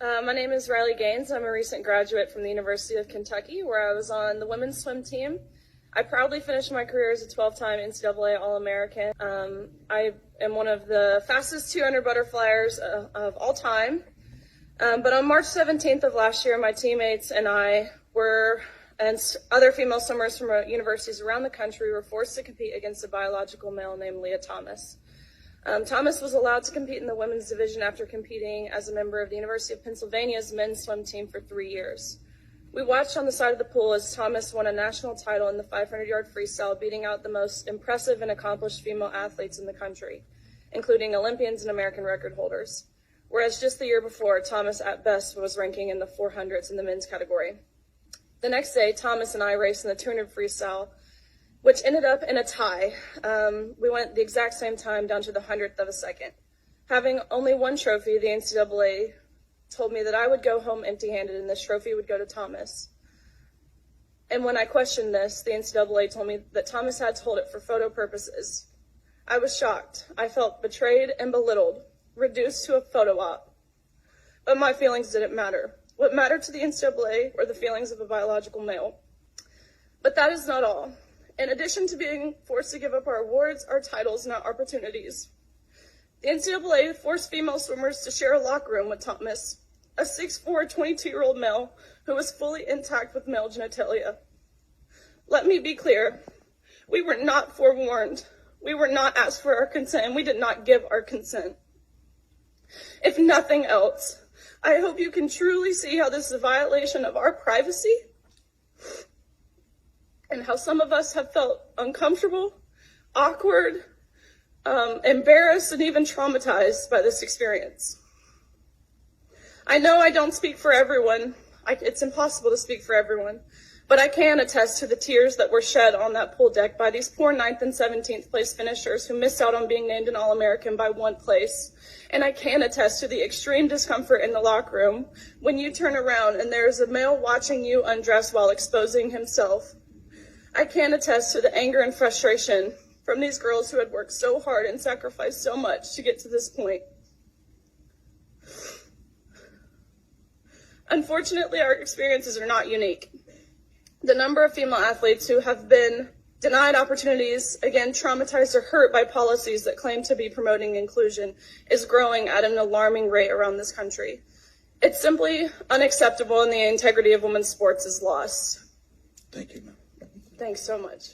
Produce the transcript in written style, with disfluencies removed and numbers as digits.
My name is Riley Gaines. I'm a recent graduate from the University of Kentucky, where I was on the women's swim team. I proudly finished my career as a 12-time NCAA All-American. I am one of the fastest 200 butterflyers of all time. But on March 17th of last year, my teammates and I and other female swimmers from universities around the country were forced to compete against a biological male named Leah Thomas. Thomas was allowed to compete in the women's division after competing as a member of the University of Pennsylvania's men's swim team for 3 years. We watched on the side of the pool as Thomas won a national title in the 500-yard freestyle, beating out the most impressive and accomplished female athletes in the country, including Olympians and American record holders. Whereas just the year before, Thomas at best was ranking in the 400s in the men's category. The next day, Thomas and I raced in the 200 freestyle, which ended up in a tie. We went the exact same time down to the 100th of a second. Having only one trophy, the NCAA told me that I would go home empty-handed and this trophy would go to Thomas. And when I questioned this, the NCAA told me that Thomas had to hold it for photo purposes. I was shocked. I felt betrayed and belittled, reduced to a photo op. But my feelings didn't matter. What mattered to the NCAA were the feelings of a biological male. But that is not all. In addition to being forced to give up our awards, our titles, and our opportunities, the NCAA forced female swimmers to share a locker room with Thomas, a 6'4", 22-year-old male who was fully intact with male genitalia. Let me be clear. We were not forewarned. We were not asked for our consent, and we did not give our consent. If nothing else, I hope you can truly see how this is a violation of our privacy and how some of us have felt uncomfortable, awkward, embarrassed, and even traumatized by this experience. I know I don't speak for everyone. It's impossible to speak for everyone, but I can attest to the tears that were shed on that pool deck by these poor 9th and 17th place finishers who missed out on being named an All-American by 1 place. And I can attest to the extreme discomfort in the locker room when you turn around and there's a male watching you undress while exposing himself. I can attest to the anger and frustration from these girls who had worked so hard and sacrificed so much to get to this point. Unfortunately, our experiences are not unique. The number of female athletes who have been denied opportunities, again, traumatized or hurt by policies that claim to be promoting inclusion, is growing at an alarming rate around this country. It's simply unacceptable, and the integrity of women's sports is lost. Thank you, ma'am. Thanks so much.